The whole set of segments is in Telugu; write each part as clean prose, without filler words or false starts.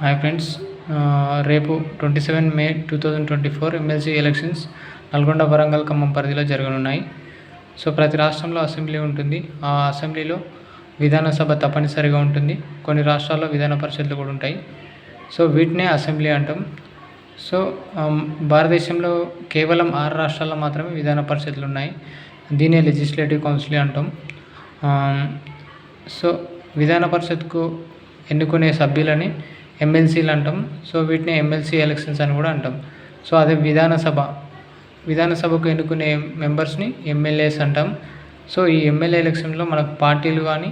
హాయ్ ఫ్రెండ్స్, రేపు 27 మే 2024 ఎమ్మెల్సీ ఎలక్షన్స్ నల్గొండ, వరంగల్, ఖమ్మం పరిధిలో జరగనున్నాయి. సో ప్రతి రాష్ట్రంలో అసెంబ్లీ ఉంటుంది. ఆ అసెంబ్లీలో విధానసభ తప్పనిసరిగా ఉంటుంది. కొన్ని రాష్ట్రాల్లో విధాన పరిషత్లు కూడా ఉంటాయి. సో వీటినే అసెంబ్లీ అంటాం. సో భారతదేశంలో కేవలం 6 రాష్ట్రాల్లో మాత్రమే విధాన పరిషత్లు ఉన్నాయి. దీనే లెజిస్లేటివ్ కౌన్సిల్ అంటాం. సో విధాన పరిషత్కు ఎన్నుకునే సభ్యులని ఎమ్మెల్సీలు అంటాం. సో వీటిని ఎమ్మెల్సీ ఎలక్షన్స్ అని కూడా అంటాం. సో అదే విధానసభకు ఎన్నుకునే మెంబర్స్ని ఎమ్మెల్యేస్ అంటాం. సో ఈ ఎమ్మెల్యే ఎలక్షన్లో మనకు పార్టీలు కానీ,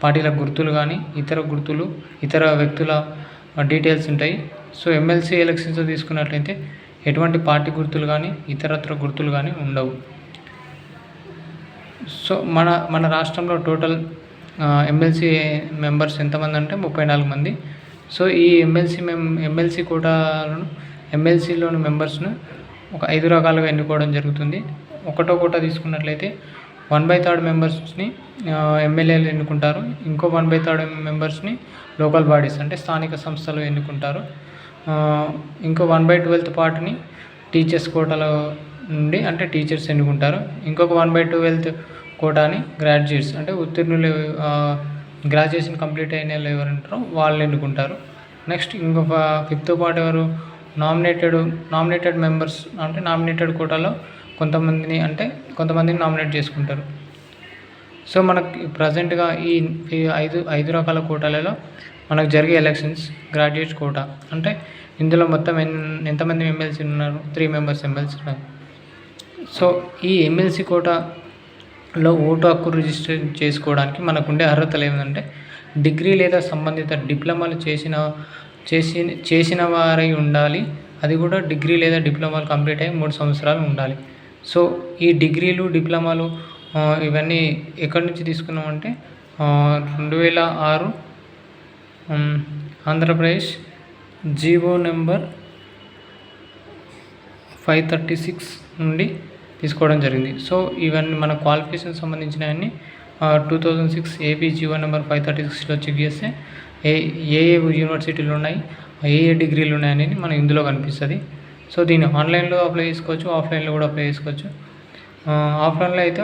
పార్టీల గుర్తులు కానీ, ఇతర గుర్తులు, ఇతర వ్యక్తుల డీటెయిల్స్ ఉంటాయి. సో ఎమ్మెల్సీ ఎలక్షన్స్ తీసుకున్నట్లయితే ఎటువంటి పార్టీ గుర్తులు కానీ, ఇతరత్ర గుర్తులు కానీ ఉండవు. సో మన రాష్ట్రంలో టోటల్ ఎమ్మెల్సీ మెంబర్స్ ఎంతమంది అంటే 34 మంది. సో ఈ ఎమ్మెల్సీ కోటాలను, ఎమ్మెల్సీలోని మెంబర్స్ను ఒక 5 రకాలుగా ఎన్నుకోవడం జరుగుతుంది. ఒకటో కోటా తీసుకున్నట్లయితే 1/3 మెంబర్స్ని ఎమ్మెల్యేలు ఎన్నుకుంటారు. ఇంకో 1/3 మెంబర్స్ని లోకల్ బాడీస్ అంటే స్థానిక సంస్థలు ఎన్నుకుంటారు. ఇంకో 1/12 పార్ట్ని టీచర్స్ కోటాలో నుండి అంటే టీచర్స్ ఎన్నుకుంటారు. ఇంకొక 1/12 కోటాని గ్రాడ్యుయేట్స్ అంటే ఉత్తీర్ణులు, గ్రాడ్యుయేషన్ కంప్లీట్ అయిన వాళ్ళు ఎవరు ఉంటారో వాళ్ళు ఎన్నుకుంటారు. నెక్స్ట్ ఇంకొక 5th పార్ట్ ఎవరు, నామినేటెడ్ మెంబర్స్ అంటే నామినేటెడ్ కోటాలో కొంతమందిని నామినేట్ చేసుకుంటారు. సో మనకి ప్రజెంట్గా ఈ ఐదు రకాల కోటాలలో మనకు జరిగే ఎలక్షన్స్ గ్రాడ్యుయేట్ కోటా అంటే ఇందులో మొత్తం ఎంతమంది ఎమ్మెల్సీ ఉన్నారు, 3 మెంబర్స్ ఎమ్మెల్సీ ఉన్నారు. సో ఈ ఎమ్మెల్సీ కోటాలో ఓటు హక్కు రిజిస్టర్ చేసుకోవడానికి మనకుండే అర్హతలు ఏమిటంటే డిగ్రీ లేదా సంబంధిత డిప్లొమాలు చేసిన వారై ఉండాలి. అది కూడా డిగ్రీ లేదా డిప్లొమాలు కంప్లీట్ అయ్యి 3 సంవత్సరాలు ఉండాలి. సో ఈ డిగ్రీలు, డిప్లొమాలు ఇవన్నీ ఎక్కడి నుంచి తీసుకున్నామంటే 2006 ఆంధ్రప్రదేశ్ జీవో నెంబర్ 536 నుండి తీసుకోవడం జరిగింది. సో ఇవన్నీ మన క్వాలిఫికేషన్ సంబంధించినవన్నీ 2006 ఏపీ జీవో నెంబర్ 536లో చెక్ చేస్తే ఏ యూనివర్సిటీలు ఉన్నాయి, ఏ డిగ్రీలు ఉన్నాయనేది మనం ఇందులో కనిపిస్తుంది. సో దీన్ని ఆన్లైన్లో అప్లై చేసుకోవచ్చు, ఆఫ్లైన్లో కూడా అప్లై చేసుకోవచ్చు. ఆఫ్లైన్లో అయితే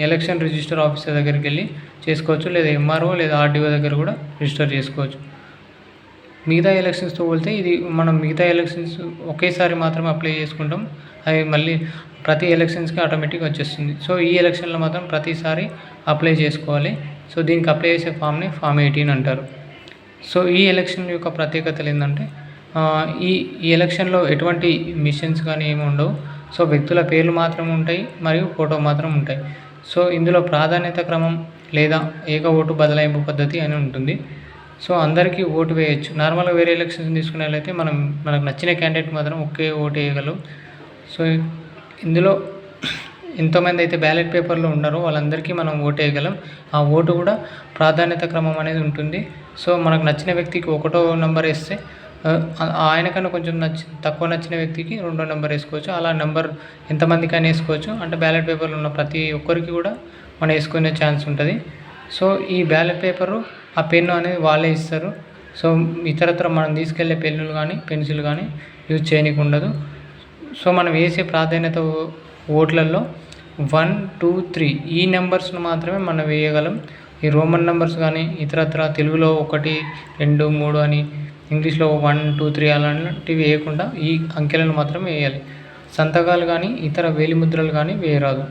ఎలక్షన్ రిజిస్టర్ ఆఫీసర్ దగ్గరికి వెళ్ళి చేసుకోవచ్చు, లేదా ఎంఆర్ఓ లేదా ఆర్డీఓ దగ్గర కూడా రిజిస్టర్ చేసుకోవచ్చు. మిగతా ఎలక్షన్స్తో పోలితే ఇది మనం మిగతా ఎలక్షన్స్ ఒకేసారి మాత్రమే అప్లై చేసుకుంటాం. అవి మళ్ళీ ప్రతి ఎలక్షన్స్కి ఆటోమేటిక్గా వచ్చేస్తుంది. సో ఈ ఎలక్షన్లో మాత్రం ప్రతిసారి అప్లై చేసుకోవాలి. సో దీనికి అప్లై చేసే ఫామ్ని ఫామ్ 18 అంటారు. సో ఈ ఎలక్షన్ యొక్క ప్రత్యేకతలు ఏంటంటే ఈ ఎలక్షన్లో ఎటువంటి మిషన్స్ కానీ ఏమి ఉండవు. సో వ్యక్తుల పేర్లు మాత్రం ఉంటాయి మరియు ఫోటో మాత్రం ఉంటాయి. సో ఇందులో ప్రాధాన్యత క్రమం లేదా ఏక ఓటు బదలాయింపు పద్ధతి అని ఉంటుంది. సో అందరికీ ఓటు వేయచ్చు. నార్మల్గా వేరే ఎలక్షన్స్ తీసుకున్నట్లయితే మనకు నచ్చిన క్యాండిడేట్ మాత్రం ఒకే ఓటు వేయగలం. సో ఇందులో ఎంతోమంది అయితే బ్యాలెట్ పేపర్లో ఉన్నారో వాళ్ళందరికీ మనం ఓటు వేయగలం. ఆ ఓటు కూడా ప్రాధాన్యత క్రమం అనేది ఉంటుంది. సో మనకు నచ్చిన వ్యక్తికి 1వ నెంబర్ వేస్తే ఆయనకన్నా కొంచెం తక్కువ నచ్చిన వ్యక్తికి 2వ నెంబర్ వేసుకోవచ్చు. అలా నెంబర్ ఎంతమందికైనా వేసుకోవచ్చు. అంటే బ్యాలెట్ పేపర్లో ఉన్న ప్రతి ఒక్కరికి కూడా మనం వేసుకునే ఛాన్స్ ఉంటుంది. సో ఈ బ్యాలెట్ పేపరు, ఆ పెన్ను అనేది వాళ్ళే ఇస్తారు. సో ఇతరత్ర మనం తీసుకెళ్లే పెన్నులు కానీ, పెన్సిల్ కానీ యూజ్ చేయనీకి ఉండదు. సో మనం వేసే ప్రాధాన్యత ఓట్లలో 1, 2, 3 ఈ నెంబర్స్ను మాత్రమే మనం వేయగలం. ఈ రోమన్ నెంబర్స్ కానీ, ఇతరత్ర తెలుగులో 1, 2, 3 అని, ఇంగ్లీష్లో 1, 2, 3 అలాంటివి వేయకుండా ఈ అంకెలను మాత్రం వేయాలి. సంతకాలు కానీ, ఇతర వేలిముద్రలు కానీ వేయరాదు.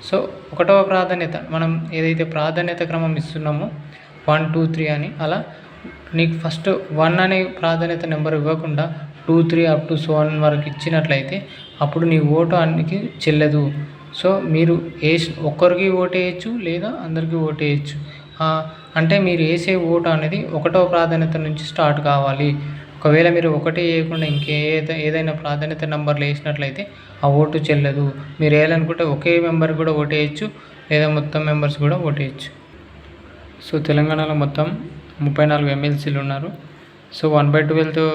సో 1వ ప్రాధాన్యత మనం ఏదైతే ప్రాధాన్యత క్రమం ఇస్తున్నామో 1, 2, 3 అని, అలా నీకు ఫస్ట్ 1 అనే ప్రాధాన్యత నెంబర్ ఇవ్వకుండా 2, 3 అప్ టు సో 1 వరకు ఇచ్చినట్లయితే అప్పుడు నీ ఓటు అన్నికి చెల్లదు. సో మీరు ఒక్కరికి ఓటు వేయచ్చు లేదా అందరికీ ఓటు వేయచ్చు. అంటే మీరు వేసే ఓటు అనేది 1వ ప్రాధాన్యత నుంచి స్టార్ట్ కావాలి. ఒకవేళ మీరు ఒకటే వేయకుండా ఏదైనా ప్రాధాన్యత నెంబర్లు వేసినట్లయితే ఆ ఓటు చెల్లదు. మీరు వేయాలనుకుంటే ఒకే మెంబర్కి కూడా ఓటు వేయచ్చు లేదా మొత్తం మెంబర్స్ కూడా ఓటు వేయచ్చు. సో తెలంగాణలో మొత్తం 34 ఎమ్మెల్సీలు ఉన్నారు. సో 1/12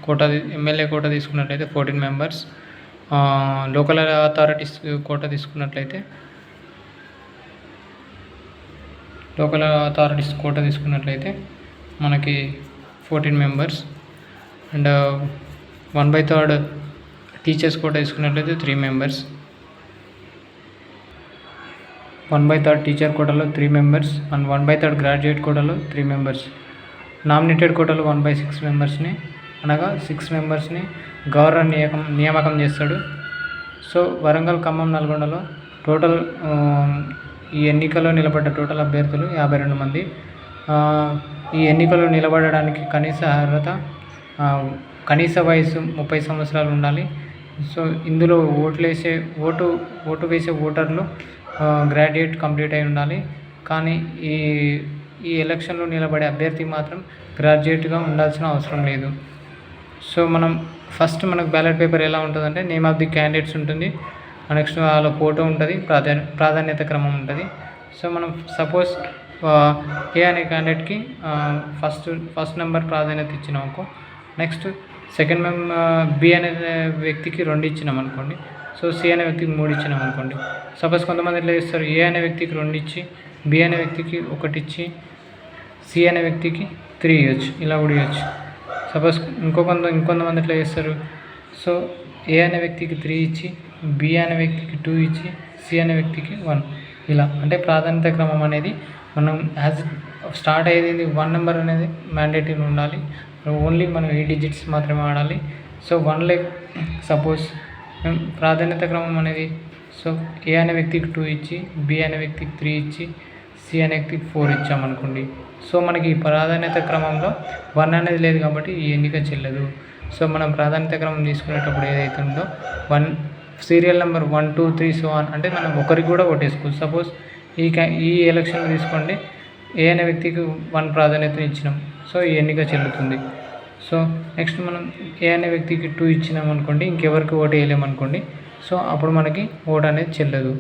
కోటా ఎమ్మెల్యే కోటా తీసుకున్నట్లయితే 14 మెంబర్స్. లోకల్ అథారిటీస్ కోటా తీసుకున్నట్లయితే మనకి 14 మెంబర్స్. అండ్ 1/3 టీచర్స్ కోటా తీసుకున్నట్లయితే 3 మెంబర్స్. 1/3 టీచర్ కోటాలో 3 మెంబర్స్ అండ్ 1/3 గ్రాడ్యుయేట్ కోటాలో 3 మెంబర్స్. నామినేటెడ్ కోటాలో 1/6 మెంబర్స్ని, అనగా 6 మెంబర్స్ని గవర్నర్ నియామకం చేస్తాడు. సో వరంగల్, ఖమ్మం, నల్గొండలో టోటల్ ఈ ఎన్నికల్లో నిలబడ్డ టోటల్ అభ్యర్థులు 52 మంది. ఈ ఎన్నికల్లో నిలబడడానికి కనీస వయసు 30 సంవత్సరాలు ఉండాలి. సో ఇందులో ఓటు వేసే ఓటర్లు గ్రాడ్యుయేట్ కంప్లీట్ అయి ఉండాలి. కానీ ఈ ఎలక్షన్లో నిలబడే అభ్యర్థి మాత్రం గ్రాడ్యుయేట్గా ఉండాల్సిన అవసరం లేదు. సో ఫస్ట్ మనకు బ్యాలెట్ పేపర్ ఎలా ఉంటుందంటే నేమ్ ఆఫ్ ది క్యాండిడేట్స్ ఉంటుంది, నెక్స్ట్ వాళ్ళ ఫోటో ఉంటుంది, ప్రాధాన్యత క్రమం ఉంటుంది. సో మనం సపోజ్ ఏ అనే క్యాండిడేట్కి ఫస్ట్ నెంబర్ ప్రాధాన్యత ఇచ్చినాం అనుకో, నెక్స్ట్ సెకండ్ బి అనే వ్యక్తికి 2 ఇచ్చినాం అనుకోండి. సో సి అనే వ్యక్తికి 3 ఇచ్చినాం అనుకోండి. సపోజ్ కొంతమంది ఎట్లా చేస్తారు, ఏ అనే వ్యక్తికి 2 ఇచ్చి, బి అనే వ్యక్తికి 1 ఇచ్చి, సి అనే వ్యక్తికి 3 ఇవ్వచ్చు, ఇలా కూడా ఇవ్వచ్చు. సపోజ్ ఇంకొంతమంది ఎట్లా చేస్తారు, సో ఏ అనే వ్యక్తికి 3 ఇచ్చి, బి అనే వ్యక్తికి 2 ఇచ్చి, సి అనే వ్యక్తికి 1, ఇలా. అంటే ప్రాధాన్యత క్రమం అనేది మనం స్టార్ట్ అయ్యేది 1 నెంబర్ అనేది మ్యాండేటరీ ఉండాలి. ఓన్లీ మనం 8 డిజిట్స్ మాత్రమే వాడాలి. సో 1 సపోజ్ ప్రాధాన్యత క్రమం అనేది సో ఏ అనే వ్యక్తికి 2 ఇచ్చి, బి అనే వ్యక్తికి 3 ఇచ్చి, సి అనే వ్యక్తికి 4 ఇచ్చామనుకోండి. సో మనకి ప్రాధాన్యత క్రమంలో 1 అనేది లేదు కాబట్టి ఈ ఎన్నిక చెల్లదు. సో మనం ప్రాధాన్యత క్రమం తీసుకునేటప్పుడు ఏదైతే ఉందో సీరియల్ నెంబర్ 1, 2, 3 సో ఆన్ అంటే మనం ఒకరికి కూడా కొట్టేసుకోవచ్చు. సపోజ్ ఈ ఎలక్షన్లో తీసుకోండి, ఏ అనే వ్యక్తికి 1 ప్రాధాన్యతను ఇచ్చినాం, సో ఈ ఎన్నిక చెల్లుతుంది. సో నెక్స్ట్ మనం ఏ అనే వ్యక్తికి 2 ఇచ్చినాం అనుకోండి, ఇంకెవరికి ఓటు వేయలేమనుకోండి, సో అప్పుడు మనకి ఓటు అనేది చెల్లదు.